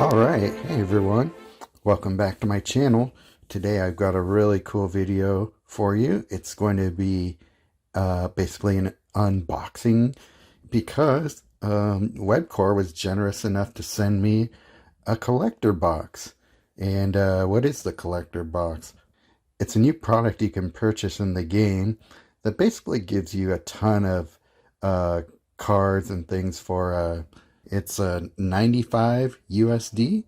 Alright, hey everyone, welcome back to my channel. Today I've got a really cool video for you. It's going to be basically an unboxing because Webcore was generous enough to send me a collector box. And what is the collector box? It's a new product you can purchase in the game that basically gives you a ton of cards and things for it's 95 USD.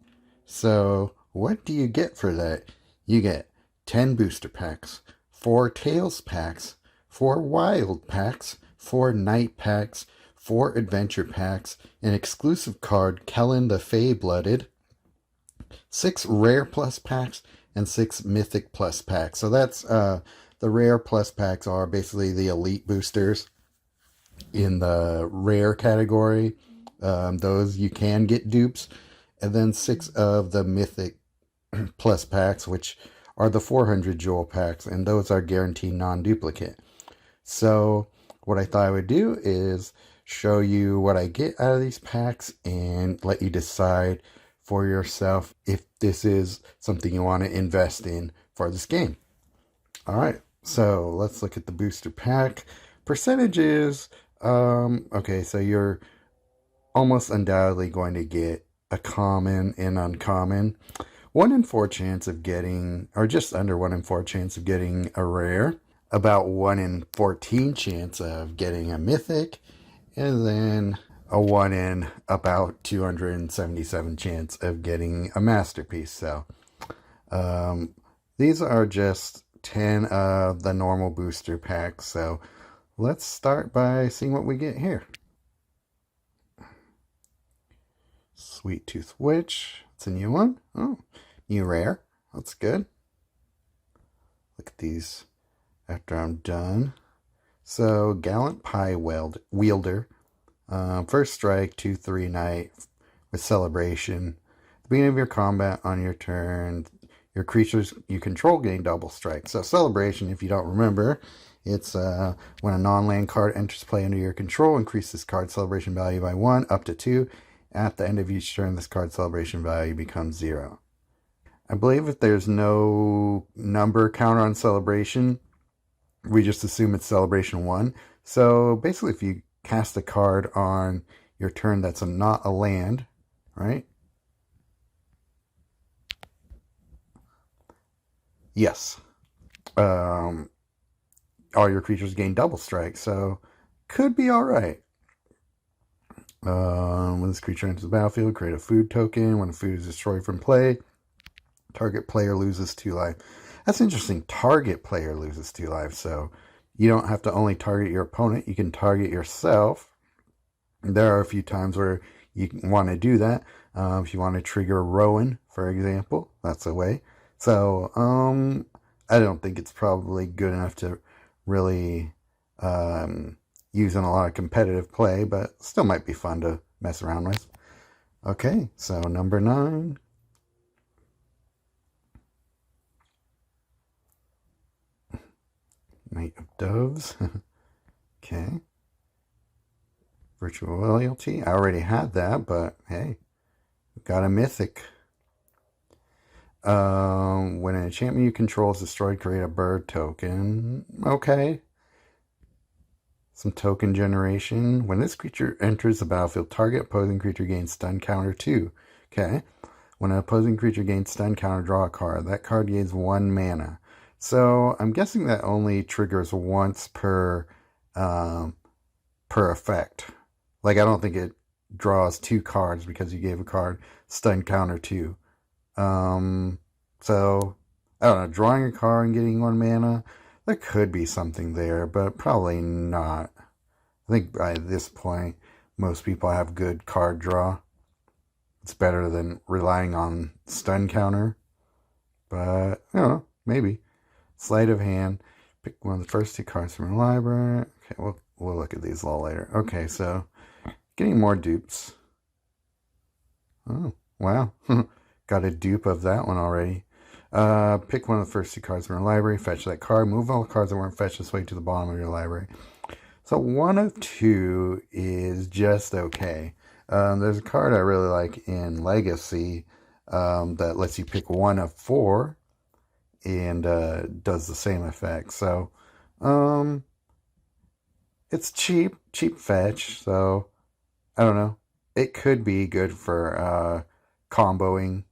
So what do you get for that? You get 10 booster packs, 4 Tails packs, 4 Wild packs, 4 Night packs, 4 Adventure packs, an exclusive card, Kellen the Fey-Blooded, 6 Rare Plus packs, and 6 Mythic Plus packs. So that's the Rare Plus packs are basically the elite boosters in the rare category. Those you can get dupes. And then 6 of the Mythic Plus packs, which are the 400 Jewel packs, and those are guaranteed non-duplicate. So what I thought I would do is show you what I get out of these packs and let you decide for yourself if this is something you want to invest in for this game. Alright, so let's look at the booster pack. Percentages, okay, so you're almost undoubtedly going to get a common and uncommon. 1 in 4 chance of getting, or just under 1 in 4 chance of getting a rare. About 1 in 14 chance of getting a mythic. And then a 1 in about 277 chance of getting a masterpiece. So these are just 10 of the normal booster packs. So let's start by seeing what we get here. Sweet Tooth Witch. It's a new one. Oh, new rare. That's good. Look at these after I'm done. So, Gallant Pie Wielder. First strike, 2/3 Night with Celebration. At the beginning of your combat on your turn, your creatures you control gain double strike. So, Celebration, if you don't remember, it's when a non-land card enters play under your control, increase this card's celebration value by 1 up to 2. At the end of each turn, this card's celebration value becomes 0. I believe if there's no number counter on celebration, we just assume it's celebration 1. So basically, if you cast a card on your turn that's not a land, right? Yes. All your creatures gain double strike, so could be alright. When this creature enters the battlefield, create a food token. When a food is destroyed from play, target player loses 2 life. That's interesting. Target player loses 2 life. So you don't have to only target your opponent. You can target yourself. There are a few times where you want to do that. If you want to trigger Rowan, for example, that's a way. So I don't think it's probably good enough to really use in a lot of competitive play, but still might be fun to mess around with. Okay, so number 9. Knight of Doves. Okay. Virtual Loyalty. I already had that, but hey, got a mythic. When an enchantment you control is destroyed, create a bird token. Okay. Some token generation. When this creature enters the battlefield, target opposing creature gains stun counter 2. Okay. When an opposing creature gains stun counter, draw a card. That card gains 1 mana. So I'm guessing that only triggers once per effect. Like, I don't think it draws 2 cards because you gave a card stun counter 2. So I don't know, drawing a card and getting 1 mana, there could be something there, but probably not. I think by this point, most people have good card draw. It's better than relying on stun counter. But, I don't know, maybe. Sleight of hand. Pick one of the first 2 cards from your library. Okay, we'll look at these a little later. Okay, so, getting more dupes. Oh, wow. Got a dupe of that one already. Pick one of the first 2 cards from your library, fetch that card, move all the cards that weren't fetched this way to the bottom of your library. So 1 of 2 is just okay. There's a card I really like in Legacy that lets you pick one of four and does the same effect. So um, it's cheap fetch. So I don't know. It could be good for comboing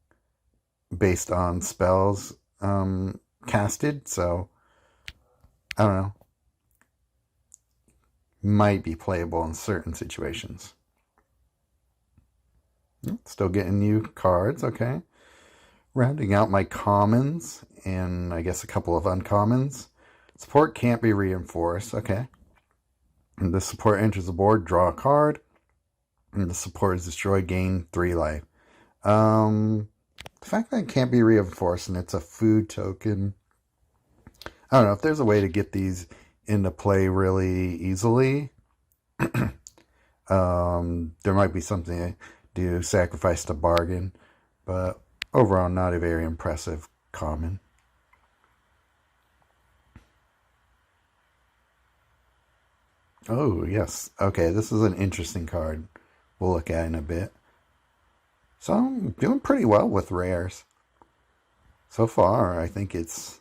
based on spells casted. So I don't know. Might be playable in certain situations. Still getting new cards. Okay. Rounding out my commons and I guess a couple of uncommons. Support can't be reinforced. Okay. And the support enters the board, draw a card. And the support is destroyed, gain 3 life. The fact that it can't be reinforced and it's a food token. I don't know if there's a way to get these into play really easily. There might be something to sacrifice to bargain, but overall not a very impressive common. Oh, yes. Okay, this is an interesting card we'll look at in a bit. So I'm doing pretty well with rares. So far, I think it's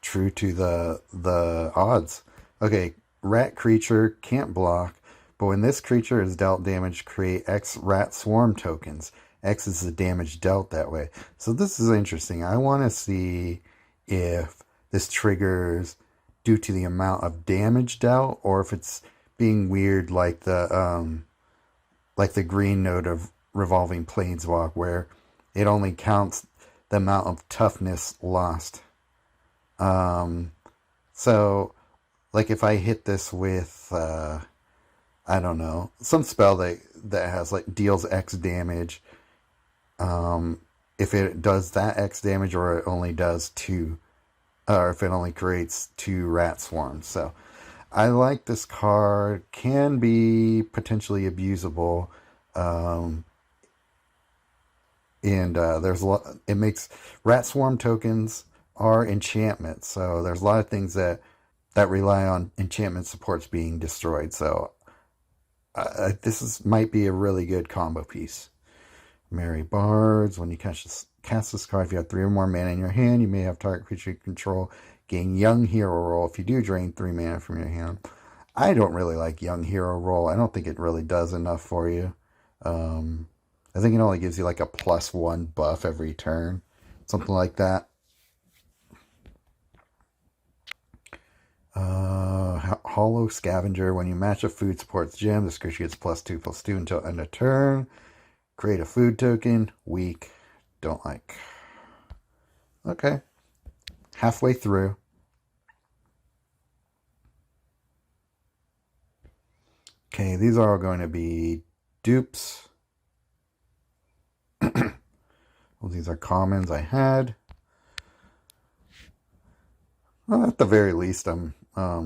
true to the odds. Okay, rat creature can't block, but when this creature is dealt damage, create X rat swarm tokens. X is the damage dealt that way. So this is interesting. I want to see if this triggers due to the amount of damage dealt, or if it's being weird like the green node of revolving planeswalk, where it only counts the amount of toughness lost. So like if I hit this with I don't know, some spell that has like deals X damage, if it does that X damage, or it only does 2, or if it only creates 2 rat swarms. So I like this card. Can be potentially abusable. And there's a lot, it makes rat swarm tokens are enchantments. So there's a lot of things that rely on enchantment supports being destroyed. So might be a really good combo piece. Merry Bards. When you cast this card, if you have 3 or more mana in your hand, you may have target creature you control gain Young Hero roll. If you do, drain 3 mana from your hand. I don't really like Young Hero roll. I don't think it really does enough for you. I think it only gives you like a +1 buff every turn. Something like that. Hollow Scavenger. When you match a food supports gem, this creature gets +2/+2 until end of turn. Create a food token. Weak. Don't like. Okay. Halfway through. Okay, these are all going to be dupes. Well, these are commons I had. Well, at the very least, I'm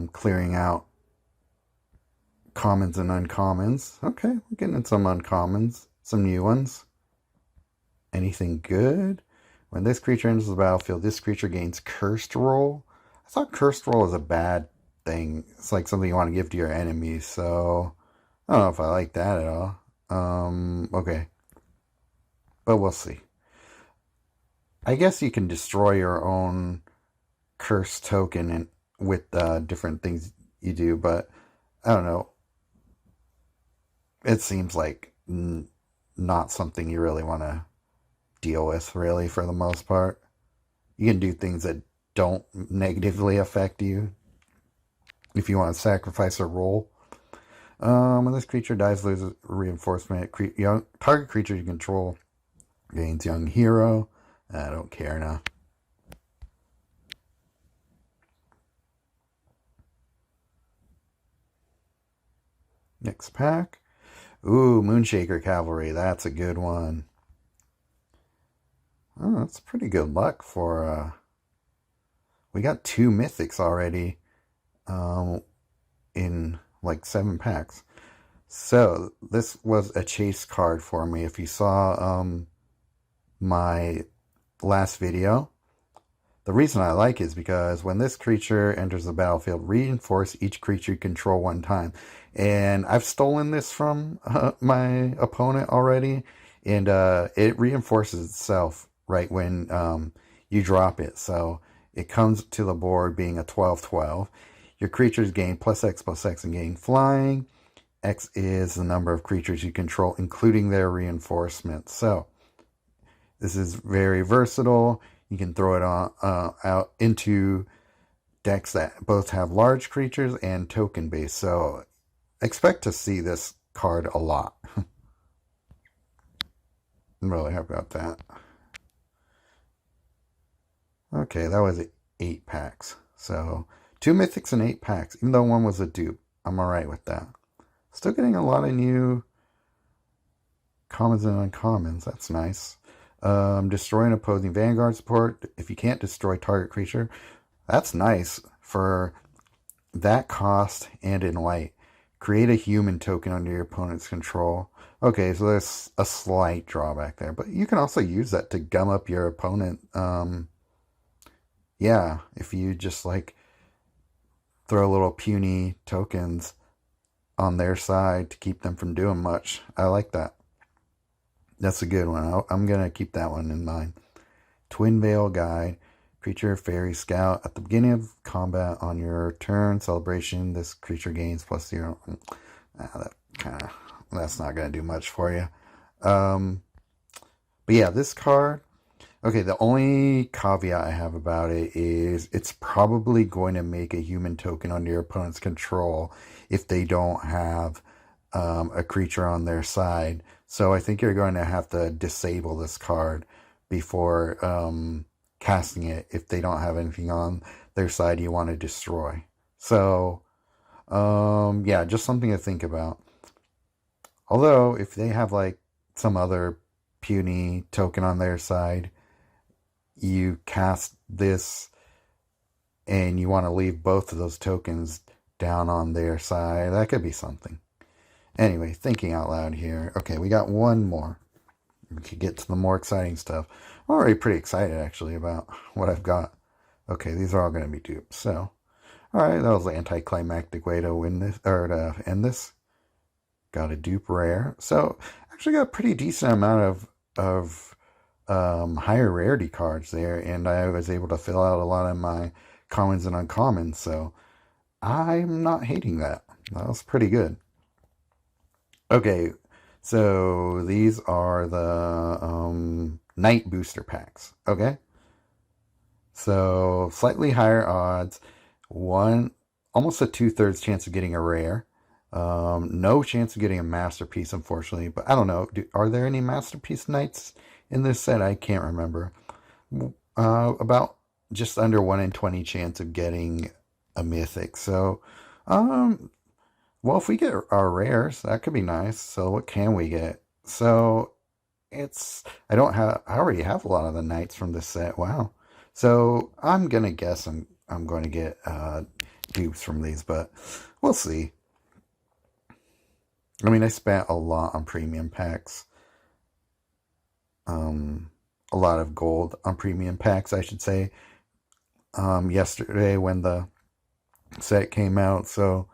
clearing out commons and uncommons. Okay, we're getting some uncommons, some new ones. Anything good? When this creature enters the battlefield, this creature gains Cursed Roll. I thought Cursed Roll is a bad thing. It's like something you want to give to your enemies, so I don't know if I like that at all. Okay. But we'll see. I guess you can destroy your own curse token with different things you do, but I don't know. It seems like not something you really want to deal with, really, for the most part. You can do things that don't negatively affect you if you want to sacrifice a roll. When this creature dies, loses reinforcement. Target creature you control gains Young Hero. I don't care now. Next pack. Ooh, Moonshaker Cavalry. That's a good one. Oh, that's pretty good luck for... we got 2 mythics already in like 7 packs. So this was a chase card for me. If you saw my last video, The reason I like it is because when this creature enters the battlefield, reinforce each creature you control one time. And I've stolen this from my opponent already, and it reinforces itself right when you drop it. So it comes to the board being a 12/12. Your creatures gain +X and gain flying. X is the number of creatures you control, including their reinforcement. So this is very versatile. You can throw it on out into decks that both have large creatures and token base. So expect to see this card a lot. I'm really happy about that. Okay, that was 8 packs. So 2 mythics and 8 packs, even though one was a dupe. I'm alright with that. Still getting a lot of new commons and uncommons. That's nice. Destroy an opposing Vanguard support. If you can't destroy target creature, that's nice for that cost and in white. Create a human token under your opponent's control. Okay, so there's a slight drawback there, but you can also use that to gum up your opponent. Yeah, if you just like throw little puny tokens on their side to keep them from doing much. I like that. That's a good one. I'm going to keep that one in mind. Twin Veil Guide. Creature Fairy Scout. At the beginning of combat on your turn celebration, this creature gains +0. That's not going to do much for you. But yeah, this card. Okay, the only caveat I have about it is it's probably going to make a human token under your opponent's control if they don't have a creature on their side. So I think you're going to have to disable this card before casting it if they don't have anything on their side you want to destroy. So, yeah, just something to think about. Although, if they have like some other puny token on their side, you cast this and you want to leave both of those tokens down on their side, that could be something. Anyway, thinking out loud here. Okay, we got one more. We could get to the more exciting stuff. I'm already pretty excited, actually, about what I've got. Okay, these are all going to be dupes. So, alright, that was the anticlimactic way to win this, or to end this. Got a dupe rare. So, actually got a pretty decent amount of higher rarity cards there, and I was able to fill out a lot of my commons and uncommons, so I'm not hating that. That was pretty good. Okay, so these are the night booster packs. Okay, so slightly higher odds, almost a 2/3 chance of getting a rare. No chance of getting a masterpiece, unfortunately. But I don't know. Are there any masterpiece knights in this set? I can't remember. About just under 1 in 20 chance of getting a mythic. So, well, if we get our rares, that could be nice. So what can we get? So I already have a lot of the knights from this set. Wow. So I'm gonna guess I'm going to get dupes from these, but we'll see. I mean, I spent a lot on premium packs. A lot of gold on premium packs, I should say. Yesterday when the set came out, so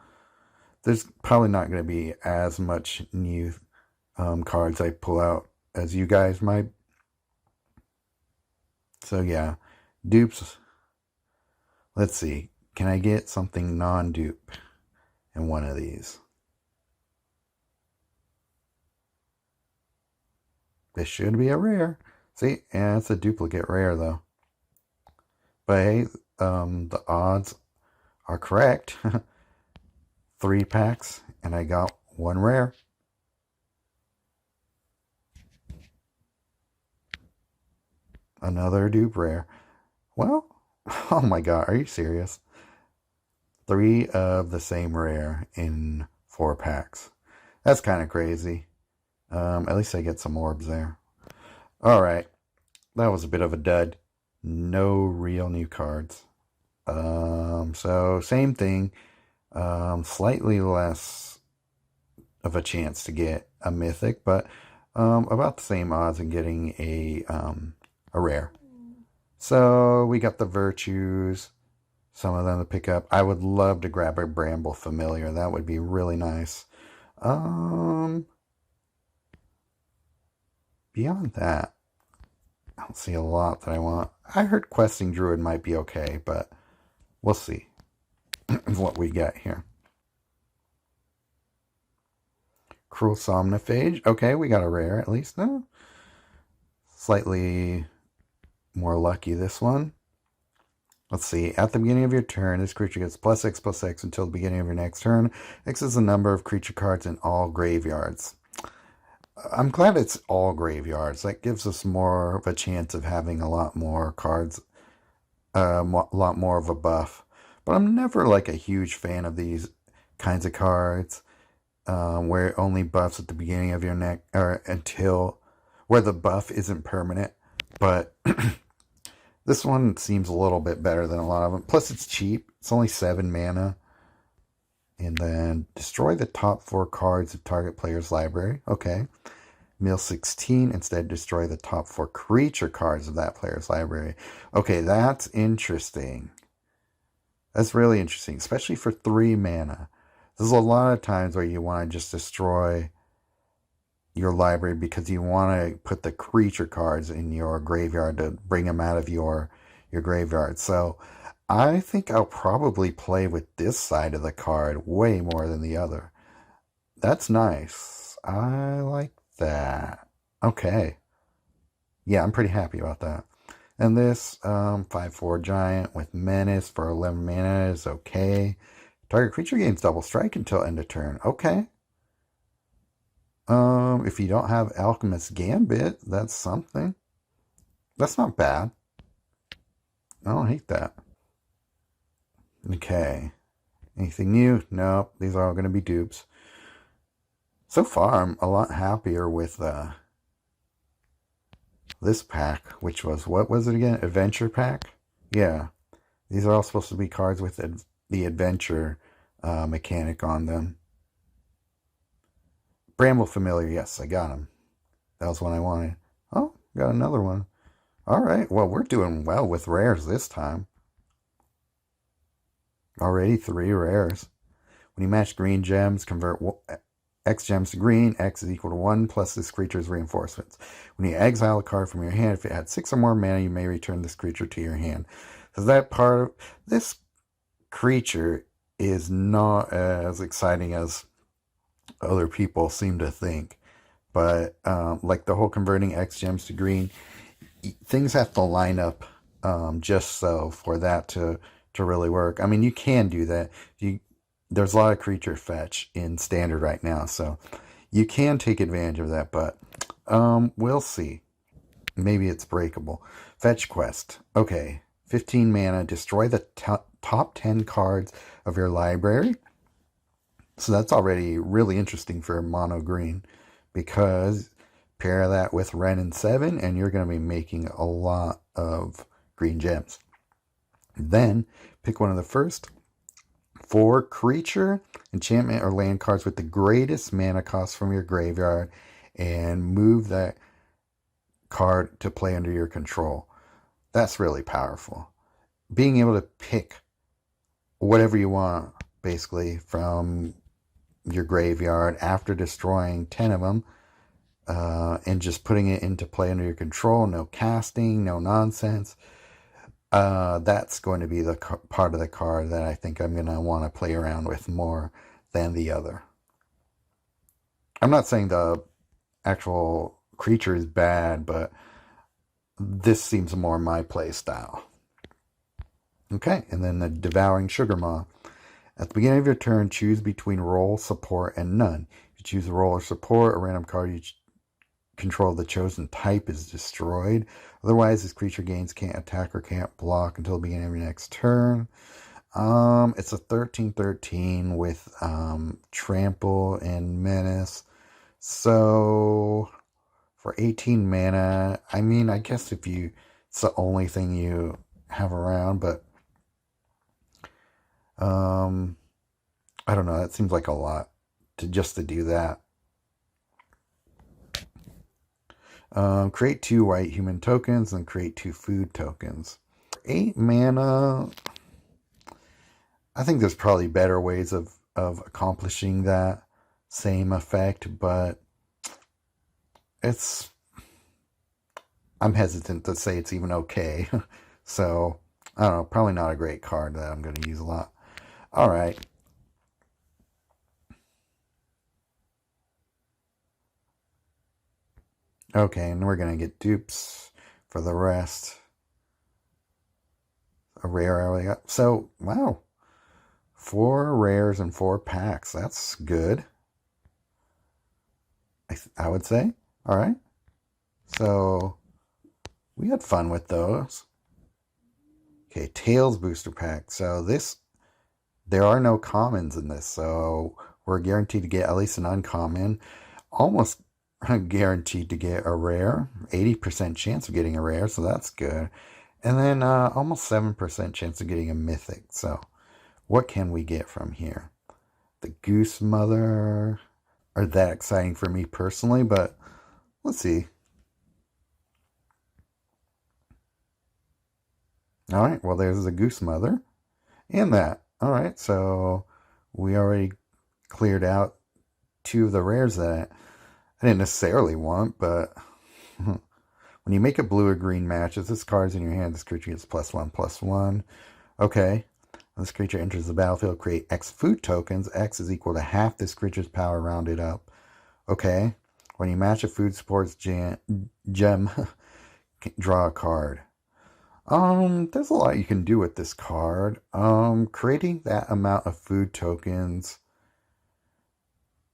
there's probably not going to be as much new cards I pull out as you guys might. So yeah, dupes. Let's see. Can I get something non-dupe in one of these? This should be a rare. See, yeah, it's a duplicate rare though. But hey, the odds are correct. 3 packs, and I got 1 rare. Another dupe rare. Well, oh my god, are you serious? 3 of the same rare in 4 packs. That's kind of crazy. At least I get some orbs there. Alright, that was a bit of a dud. No real new cards. So same thing. Slightly less of a chance to get a mythic, but about the same odds in getting a rare. So we got the virtues, some of them to pick up. I would love to grab a Bramble Familiar. That would be really nice. Beyond that, I don't see a lot that I want. I heard Questing Druid might be okay, but we'll see what we get here. Cruel Somnophage. Okay, we got a rare at least. No, slightly more lucky this one. Let's see. At the beginning of your turn, this creature gets +X/+X until the beginning of your next turn. X is the number of creature cards in all graveyards. I'm glad it's all graveyards. That gives us more of a chance of having a lot more cards, a lot more of a buff. But I'm never like a huge fan of these kinds of cards where it only buffs at the beginning of your neck or until where the buff isn't permanent. But this one seems a little bit better than a lot of them. Plus, it's cheap. It's only 7 mana. And then destroy the top 4 cards of target player's library. Okay. Mill 16. Instead, destroy the top 4 creature cards of that player's library. Okay, that's interesting. That's really interesting, especially for 3 mana. There's a lot of times where you want to just destroy your library because you want to put the creature cards in your graveyard to bring them out of your graveyard. So I think I'll probably play with this side of the card way more than the other. That's nice. I like that. Okay. Yeah, I'm pretty happy about that. And this 5/4 giant with menace for 11 mana is okay. Target creature gains double strike until end of turn. Okay. If you don't have Alchemist Gambit, that's something. That's not bad. I don't hate that. Okay. Anything new? Nope. These are all going to be dupes. So far, I'm a lot happier with this pack, which was, what was it again? Adventure pack? Yeah. These are all supposed to be cards with the adventure mechanic on them. Bramble Familiar, yes, I got him. That was one I wanted. Oh, got another one. All right, well, we're doing well with rares this time. Already 3 rares. When you match green gems, convert X gems to green. X is equal to 1 plus this creature's reinforcements. When you exile a card from your hand, if it had 6 or more mana, you may return this creature to your hand. So that part of this creature is not as exciting as other people seem to think. But like the whole converting X gems to green, things have to line up just so for that to really work. I mean, you can do that. There's a lot of creature fetch in standard right now, so you can take advantage of that, but we'll see. Maybe it's breakable. Fetch quest. Okay, 15 mana. Destroy the top 10 cards of your library. So that's already really interesting for mono green, because pair that with Ren and 7 and you're going to be making a lot of green gems. Then pick one of the first 4 creature, enchantment, or land cards with the greatest mana cost from your graveyard and move that card to play under your control. That's really powerful. Being able to pick whatever you want, basically, from your graveyard after destroying 10 of them and just putting it into play under your control. No casting, no nonsense. That's going to be the part of the card that I think I'm going to want to play around with more than the other. I'm not saying the actual creature is bad, but this seems more my play style. Okay, and then the Devouring Sugar Maw. At the beginning of your turn, choose between roll, support, and none. If you choose roll or support, a random card you control the chosen type is destroyed. Otherwise, this creature gains can't attack or can't block until the beginning of your next turn. It's a 13/13 with trample and menace. So for 18 mana, I mean, I guess if it's the only thing you have around, but I don't know. That seems like a lot to do that. Create 2 white human tokens and create 2 food tokens. 8 mana, I think there's probably better ways of accomplishing that same effect, but I'm hesitant to say it's even okay. So, I don't know, probably not a great card that I'm going to use a lot. Alright. Okay, and we're going to get dupes for the rest. A rare I already got. So, wow. 4 rares and 4 packs. That's good. I would say. Alright. So, we had fun with those. Okay, Tails booster pack. So there are no commons in this, so we're guaranteed to get at least an uncommon. Almost guaranteed to get a rare. 80% chance of getting a rare, so that's good. And then almost 7% chance of getting a mythic. So what can we get from here? The Goose Mother are that exciting for me personally, but let's see. Alright, well there's the Goose Mother. And that. Alright, so we already cleared out 2 of the rares that I didn't necessarily want, but when you make a blue or green match, if this card's in your hand, this creature gets +1/+1. Okay. When this creature enters the battlefield, create X food tokens. X is equal to half this creature's power rounded up. Okay. When you match a food sports gem, draw a card. There's a lot you can do with this card. Creating that amount of food tokens,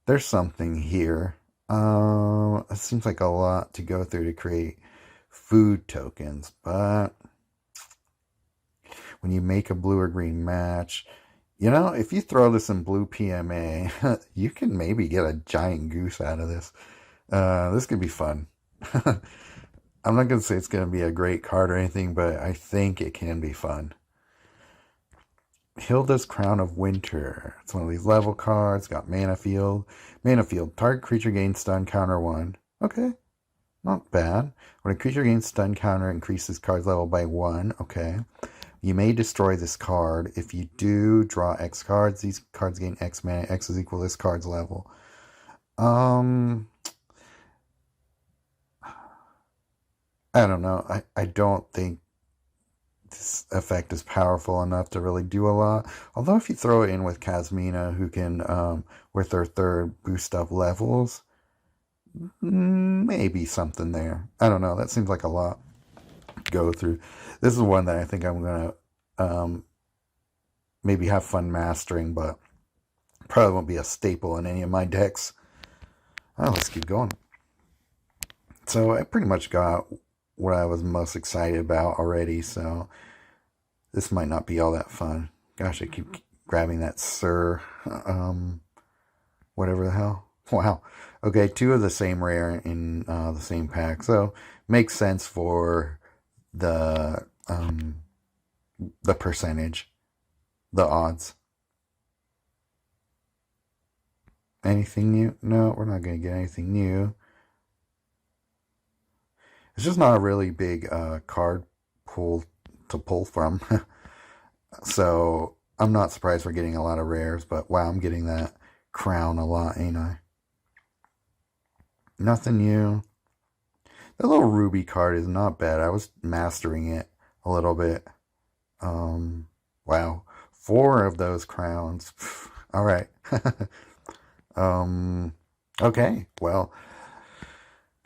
there's something here. It seems like a lot to go through to create food tokens, but when you make a blue or green match, you know, if you throw this in blue PMA, you can maybe get a giant goose out of this. This could be fun. I'm not going to say it's going to be a great card or anything, but I think it can be fun. Hilda's Crown of Winter. It's one of these level cards. Got mana field. Mana field. Target creature gains stun counter 1. Okay. Not bad. When a creature gains stun counter, increases card's level by 1. Okay. You may destroy this card. If you do, draw X cards. These cards gain X mana. X is equal to this card's level. I don't know. I don't think this effect is powerful enough to really do a lot. Although if you throw it in with Kasmina, who can, with her 3rd, boost up levels, maybe something there. I don't know. That seems like a lot to go through. This is one that I think I'm going to maybe have fun mastering, but probably won't be a staple in any of my decks. Oh, let's keep going. So I pretty much got what I was most excited about already, so this might not be all that fun. Gosh, I keep grabbing that Sir, whatever the hell. Wow. Okay, 2 of the same rare in the same pack, so makes sense for the percentage, the odds. Anything new? No, we're not going to get anything new. It's just not a really big card pool to pull from. So I'm not surprised we're getting a lot of rares, but wow, I'm getting that crown a lot, ain't I? Nothing new. The little ruby card is not bad. I was mastering it a little bit. Wow. 4 of those crowns. All right. Okay. Well,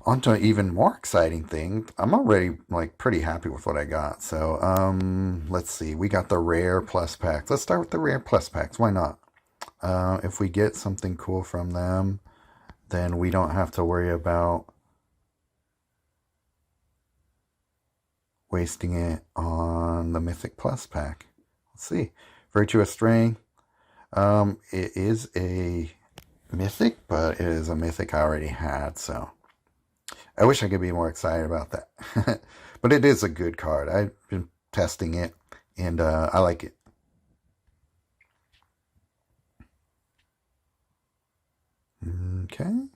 on to an even more exciting thing. I'm already pretty happy with what I got. So let's see. We got the rare plus packs. Let's start with the rare plus packs. Why not? If we get something cool from them, then we don't have to worry about wasting it on the Mythic Plus pack. Let's see. Virtuous Strength. It is a Mythic, but it is a Mythic I already had, so I wish I could be more excited about that. But it is a good card. I've been testing it, and I like it. Okay.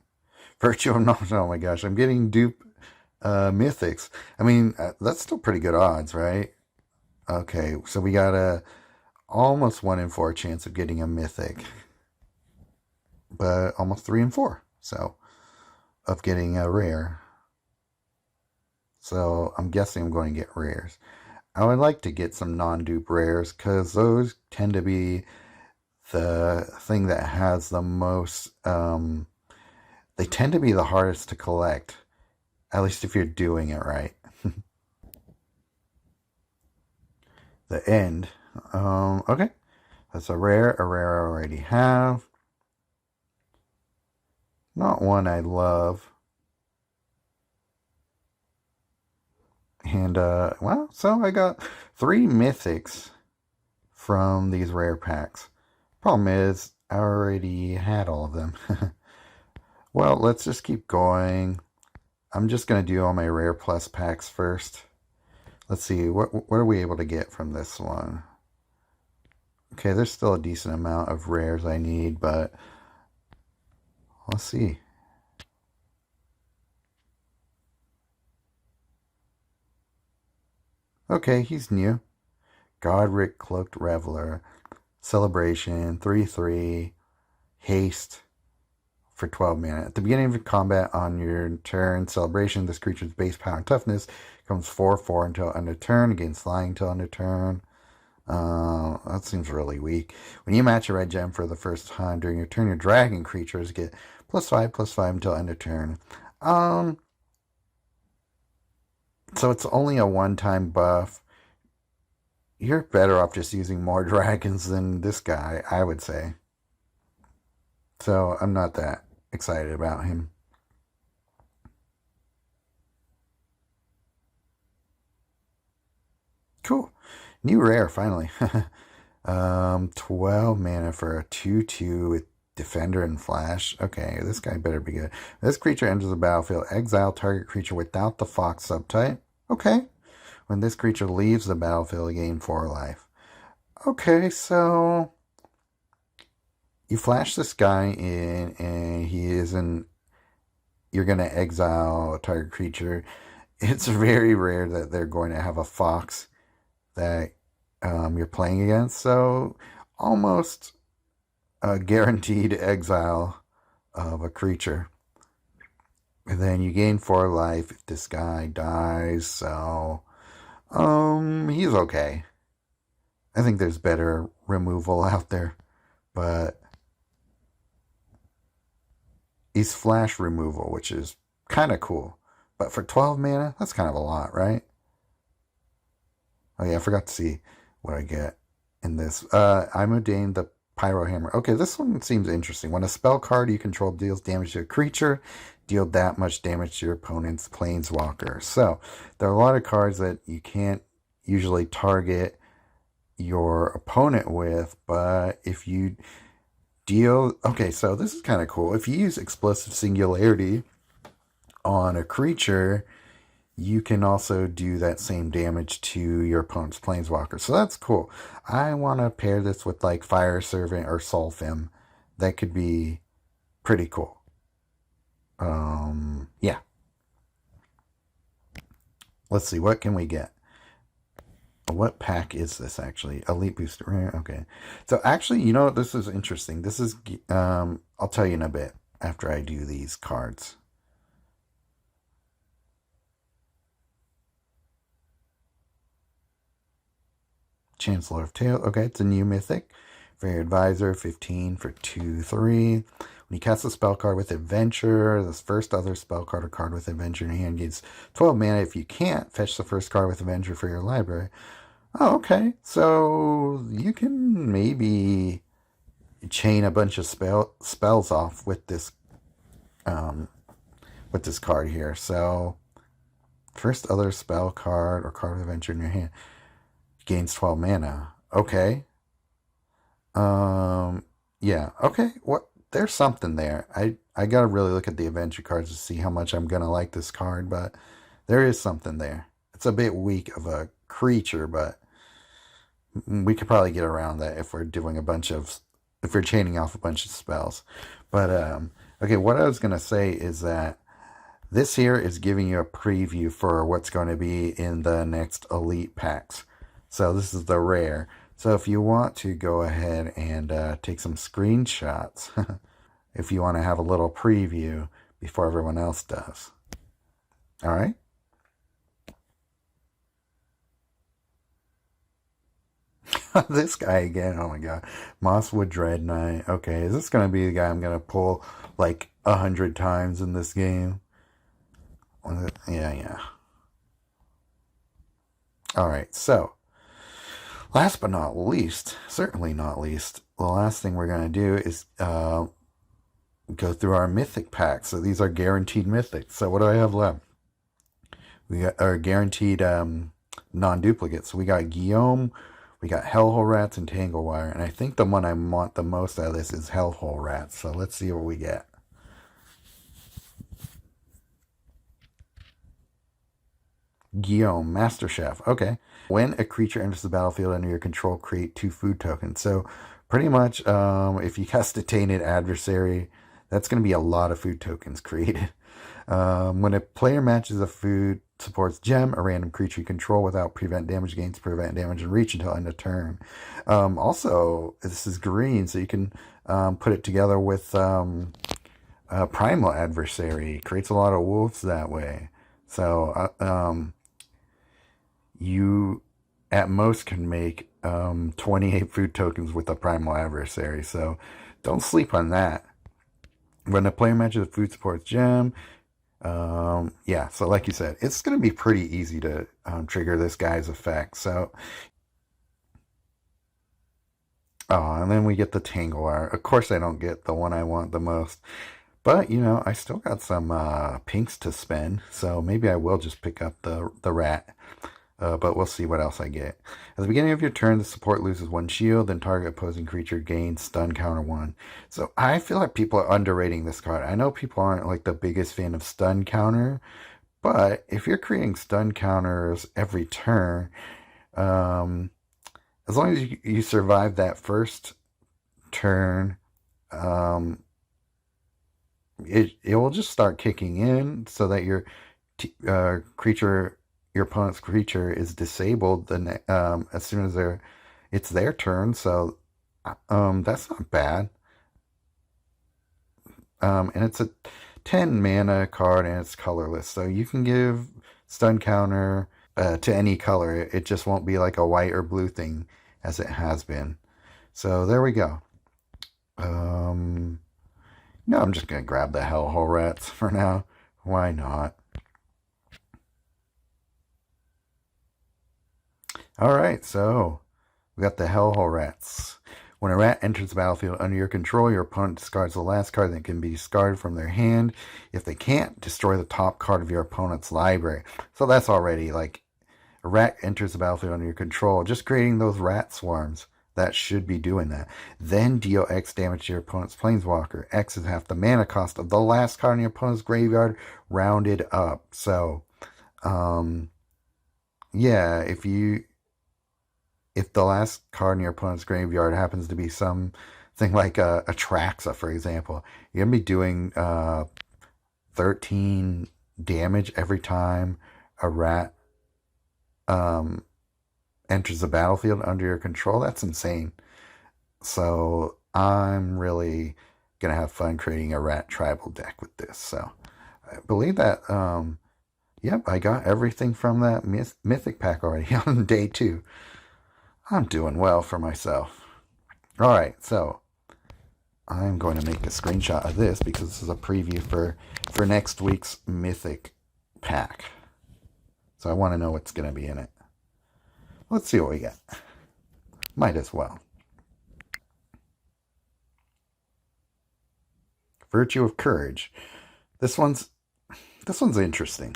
Virtue of Knowledge. Oh my gosh, I'm getting dupe mythics. I mean, that's still pretty good odds, right? Okay, so we got a almost 1 in 4 chance of getting a mythic, but almost 3 in 4. So of getting a rare. So I'm guessing I'm going to get rares. I would like to get some non-dupe rares because those tend to be the thing that has the most. They tend to be the hardest to collect, at least if you're doing it right. The end. Okay. That's a rare. A rare I already have. Not one I love. And, well, so I got 3 mythics from these rare packs. Problem is, I already had all of them. Well, let's just keep going. I'm just going to do all my rare plus packs first. Let's see, what are we able to get from this one? Okay, there's still a decent amount of rares I need, but let's see. Okay, he's new. Godric Cloaked Reveler. Celebration, 3/3. Haste for 12 mana. At the beginning of combat on your turn, Celebration, this creature's base power and toughness comes 4/4 until end of turn, against flying until end of turn. That seems really weak. When you match a red gem for the first time during your turn, your dragon creatures get +5/+5 until end of turn. So it's only a one-time buff. You're better off just using more dragons than this guy, I would say. So I'm not that excited about him. Cool. New rare, finally. 12 mana for a 2/2 with Defender and Flash. Okay, this guy better be good. This creature enters the battlefield. Exile target creature without the Fox subtype. Okay. When this creature leaves the battlefield, you gain 4 life. Okay, so you flash this guy in, and he isn't. You're going to exile a target creature. It's very rare that they're going to have a Fox that you're playing against. So almost a guaranteed exile of a creature. And then you gain 4 life if this guy dies. So he's okay. I think there's better removal out there, but he's flash removal, which is kind of cool. But for 12 mana, that's kind of a lot, right? Oh yeah, I forgot to see what I get in this. I'm ordained the Pyro Hammer. Okay, this one seems interesting. When a spell card you control deals damage to a creature, deal that much damage to your opponent's planeswalker. So there are a lot of cards that you can't usually target your opponent with, but if you deal... Okay, so this is kind of cool. If you use Explosive Singularity on a creature, you can also do that same damage to your opponent's planeswalker. So that's cool. I want to pair this with like Fire Servant or Solfim. That could be pretty cool. Yeah. Let's see, what can we get? What pack is this actually? Elite Booster Rare. Okay. So actually, you know what? This is interesting. This is, I'll tell you in a bit after I do these cards. Chancellor of Tales. Okay, it's a new mythic. For your advisor, 15 for 2/3. When you cast a spell card with Adventure, this first other spell card or card with Adventure in your hand gains 12 mana. If you can't, fetch the first card with Adventure for your library. Oh, okay. So you can maybe chain a bunch of spells off with this card here. So first other spell card or card with Adventure in your hand gains 12 mana. Okay. Yeah. Okay. What? There's something there. I gotta really look at the adventure cards to see how much I'm gonna like this card, but there is something there. It's a bit weak of a creature, but we could probably get around that if we're doing if we're chaining off a bunch of spells. But okay, what I was gonna say is that This here is giving you a preview for what's going to be in the next Elite packs. So this is the rare. So if you want to go ahead and take some screenshots, if you want to have a little preview before everyone else does. All right. This guy again. Oh my god. Mosswood Dread Knight. Okay, is this going to be the guy I'm going to pull like 100 times in this game? Yeah. All right, so last but not least, certainly not least, the last thing we're going to do is go through our mythic packs. So these are guaranteed mythics. So what do I have left? We got our guaranteed non-duplicates. So we got Guillaume, we got Hellhole Rats, and Tanglewire. And I think the one I want the most out of this is Hellhole Rats. So let's see what we get. Guillaume, Master Chef. Okay. When a creature enters the battlefield under your control, create 2 food tokens. So pretty much, if you cast a Tainted Adversary, that's going to be a lot of food tokens created. When a player matches a food supports gem, a random creature you control without prevent damage gains prevent damage and reach until end of turn. Also, this is green, so you can put it together with Primal Adversary. Creates a lot of wolves that way. So you at most can make 28 food tokens with a Primal Adversary. So don't sleep on that. When a player matches a food supports gem, yeah, so like you said, it's going to be pretty easy to trigger this guy's effect. So, oh, and then we get the Tanglewire. Of course, I don't get the one I want the most. But, you know, I still got some pinks to spend. So maybe I will just pick up the rat. But we'll see what else I get. At the beginning of your turn, the support loses 1 shield, then target opposing creature gains stun counter 1. So I feel like people are underrating this card. I know people aren't like the biggest fan of stun counter, but if you're creating stun counters every turn, as long as you survive that first turn, it will just start kicking in so that your creature, your opponent's creature, is disabled as soon as it's their turn. So that's not bad. And it's a 10 mana card and it's colorless, so you can give stun counter to any color. It just won't be like a white or blue thing as it has been. So there we go. No, I'm just gonna grab the Hellhole Rats for now. Why not? Alright, so we got the Hellhole Rats. When a rat enters the battlefield under your control, your opponent discards the last card that can be discarded from their hand. If they can't, destroy the top card of your opponent's library. So that's already like a rat enters the battlefield under your control. Just creating those rat swarms. That should be doing that. Then deal X damage to your opponent's planeswalker. X is half the mana cost of the last card in your opponent's graveyard, rounded up. So, yeah, if the last card in your opponent's graveyard happens to be something like a Traxa, for example, you're going to be doing 13 damage every time a rat enters the battlefield under your control. That's insane. So I'm really going to have fun creating a rat tribal deck with this. So I believe that, yep, I got everything from that mythic pack already on day 2. I'm doing well for myself. Alright, so I'm going to make a screenshot of this because this is a preview for next week's mythic pack. So I want to know what's going to be in it. Let's see what we get. Might as well. Virtue of Courage. This one's interesting.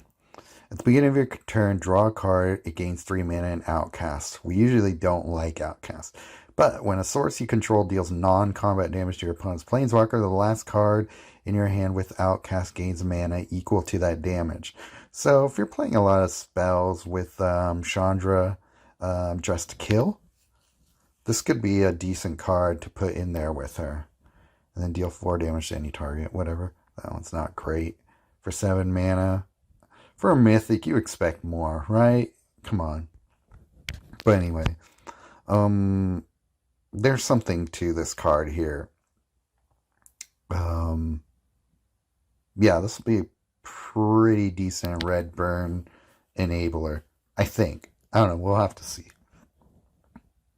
At the beginning of your turn, draw a card. It gains 3 mana and Outcast. We usually don't like Outcast. But when a source you control deals non-combat damage to your opponent's planeswalker, the last card in your hand with Outcast gains mana equal to that damage. So if you're playing a lot of spells with Chandra, Dressed to Kill, this could be a decent card to put in there with her. And then deal 4 damage to any target, whatever. That one's not great for 7 mana. For a mythic, you expect more, right? Come on. But anyway, there's something to this card here. Yeah, this will be a pretty decent red burn enabler, I think. I don't know, we'll have to see.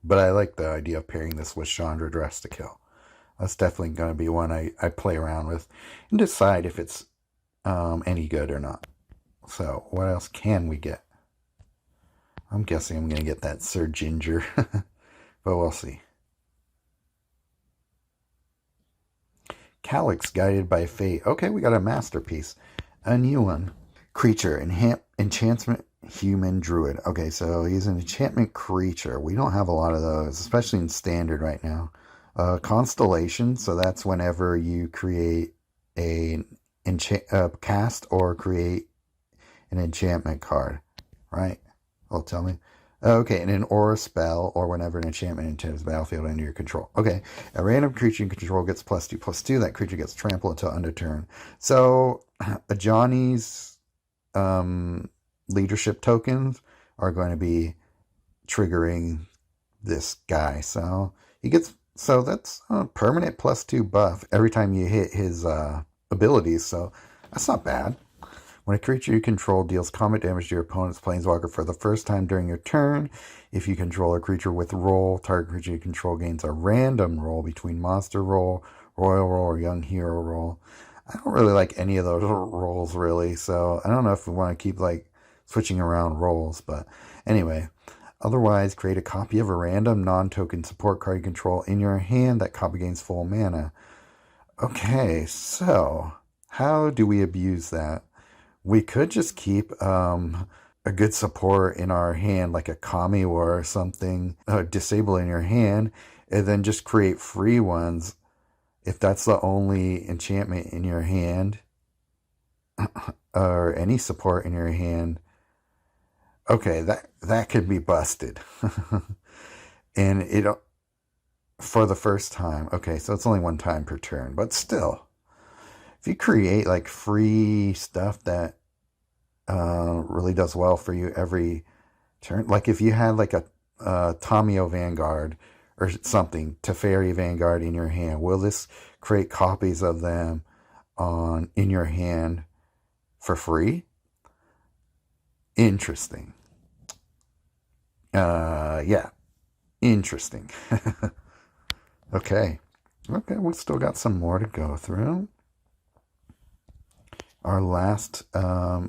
But I like the idea of pairing this with Chandra Dress to Kill. That's definitely going to be one I play around with and decide if it's any good or not. So, what else can we get? I'm guessing I'm going to get that Sir Ginger, but we'll see. Calyx, Guided by Fate. Okay, we got a masterpiece. A new one. Creature, enchantment, human druid. Okay, so he's an enchantment creature. We don't have a lot of those, especially in standard right now. Constellation, so that's whenever you create a cast or create an enchantment card, right? Well, tell me. Okay, and an aura spell, or whenever an enchantment enters the battlefield under your control. Okay, a random creature you control gets +2/+2. That creature gets trampled until end of turn. So, Johnny's leadership tokens are going to be triggering this guy. So that's a permanent +2 buff every time you hit his abilities. So that's not bad. When a creature you control deals combat damage to your opponent's planeswalker for the first time during your turn, if you control a creature with roll, target creature you control gains a random roll between monster roll, royal roll, or young hero roll. I don't really like any of those rolls, really, so I don't know if we want to keep, switching around rolls, but anyway. Otherwise, create a copy of a random non-token support card you control in your hand. That copy gains full mana. Okay, so how do we abuse that? We could just keep a good support in our hand, like a Kami or something, disable in your hand, and then just create free ones if that's the only enchantment in your hand, or any support in your hand. Okay, that could be busted. And it, for the first time, okay, so it's only one time per turn, but still, if you create free stuff that really does well for you every turn, like if you had a Tamio Vanguard or something, Teferi Vanguard in your hand, will this create copies of them in your hand for free? Interesting. Yeah, interesting. Okay, we still got some more to go through. Our last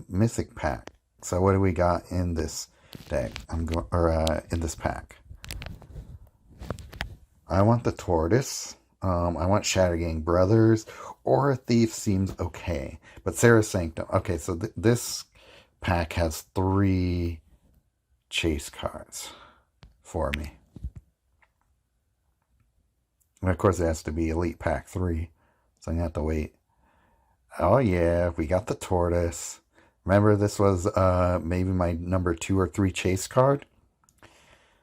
mythic pack. So what do we got in this deck? In this pack. I want the Tortoise. I want Shattergang Brothers, or a Thief seems okay, but Sarah Sanctum. Okay, so this pack has 3 chase cards for me. And of course, it has to be Elite Pack 3, so I'm going to have to wait. Oh yeah, we got the Tortoise. Remember, this was maybe my number 2 or 3 chase card.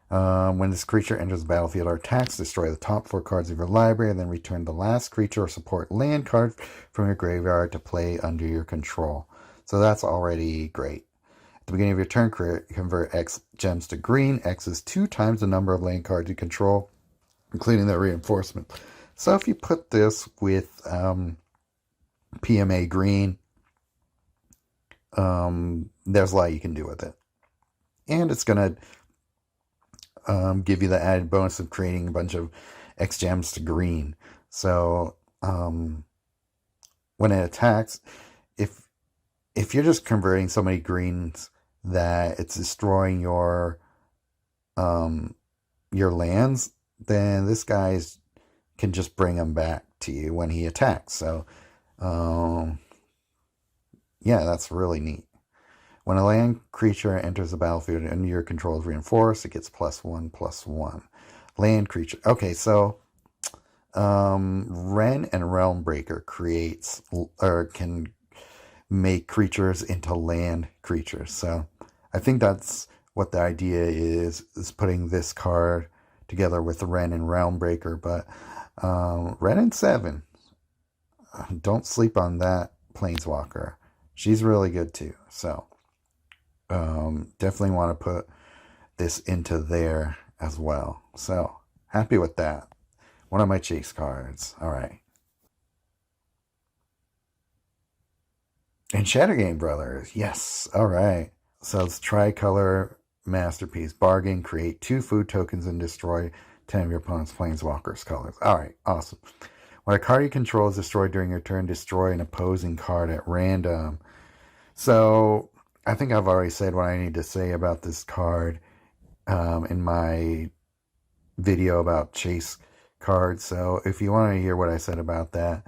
When this creature enters the battlefield or attacks, destroy the top 4 cards of your library, and then return the last creature or support land card from your graveyard to play under your control. So that's already great. At the beginning of your turn, convert X gems to green. X is 2 times the number of land cards you control, including the reinforcement. So if you put this with PMA green, there's a lot you can do with it. And it's going to give you the added bonus of creating a bunch of X gems to green. So when it attacks, if you're just converting so many greens that it's destroying your lands, then this guy can just bring them back to you when he attacks. So yeah, that's really neat. When a land creature enters the battlefield under your control is reinforced, it gets +1/+1. Land creature. Okay, so Wrenn and Realmbreaker creates or can make creatures into land creatures. So I think that's what the idea is putting this card together with Wrenn and Realmbreaker. But Wrenn and 7, don't sleep on that Planeswalker. She's really good too. So definitely want to put this into there as well. So happy with that. One of my chase cards. All right. And Shadow Game Brothers. Yes. All right. So it's tricolor masterpiece. Bargain. Create 2 food tokens and destroy 10 of your opponent's planeswalkers colors. All right. Awesome. When a card you control is destroyed during your turn, destroy an opposing card at random. So I think I've already said what I need to say about this card in my video about chase cards. So if you want to hear what I said about that,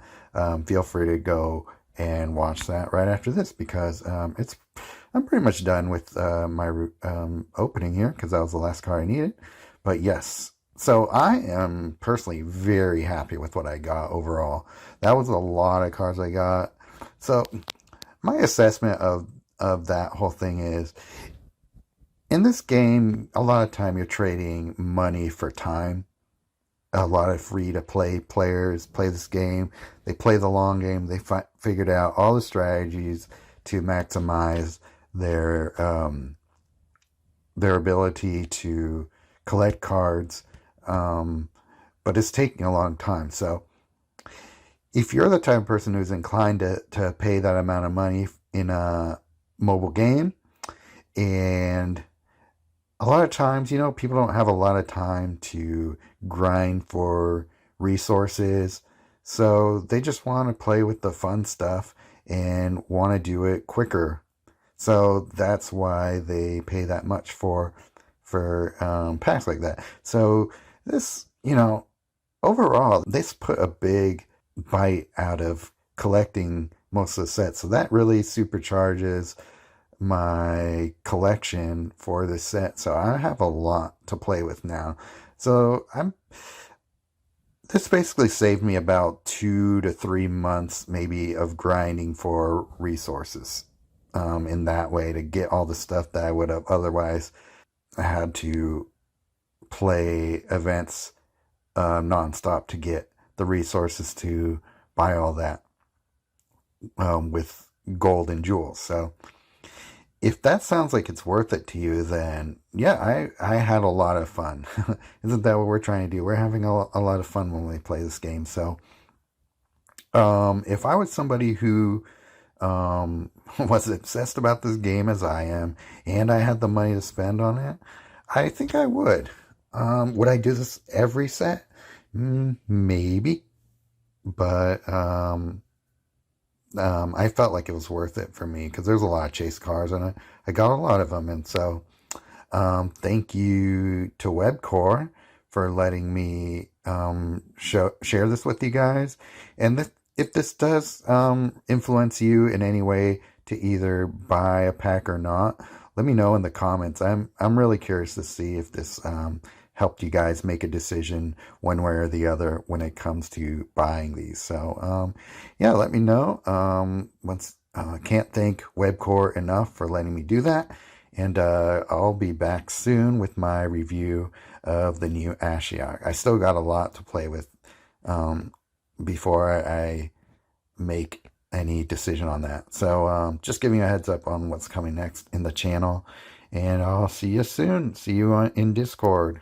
feel free to go and watch that right after this, because I'm pretty much done with my opening here, because that was the last card I needed. But yes, so I am personally very happy with what I got overall. That was a lot of cards I got. So my assessment of that whole thing is, in this game, a lot of time you're trading money for time. A lot of free-to-play players play this game. They play the long game. They figured out all the strategies to maximize their ability to collect cards, but it's taking a long time. So if you're the type of person who's inclined to pay that amount of money in a mobile game, and a lot of times, people don't have a lot of time to grind for resources. So they just want to play with the fun stuff and want to do it quicker. So that's why they pay that much for packs like that. So this, overall, this put a big bite out of collecting most of the sets. So that really supercharges my collection for this set. So I have a lot to play with now. So this basically saved me about 2 to 3 months maybe of grinding for resources in that way, to get all the stuff that I would have otherwise had to play events nonstop to get the resources to buy all that with gold and jewels. So if that sounds like it's worth it to you, then yeah, I had a lot of fun. Isn't that what we're trying to do? We're having a lot of fun when we play this game. So if I was somebody who was obsessed about this game as I am, and I had the money to spend on it, I think I would. Would I do this every set? Maybe. But I felt like it was worth it for me, because there's a lot of chase cars and I got a lot of them. And so thank you to Webcore for letting me share this with you guys. And if this does influence you in any way to either buy a pack or not, let me know in the comments. I'm really curious to see if this helped you guys make a decision one way or the other when it comes to buying these. So yeah, let me know. Can't thank Webcore enough for letting me do that. And I'll be back soon with my review of the new Ashiok. I still got a lot to play with before I make any decision on that. So just giving you a heads up on what's coming next in the channel. And I'll see you soon. See you in Discord.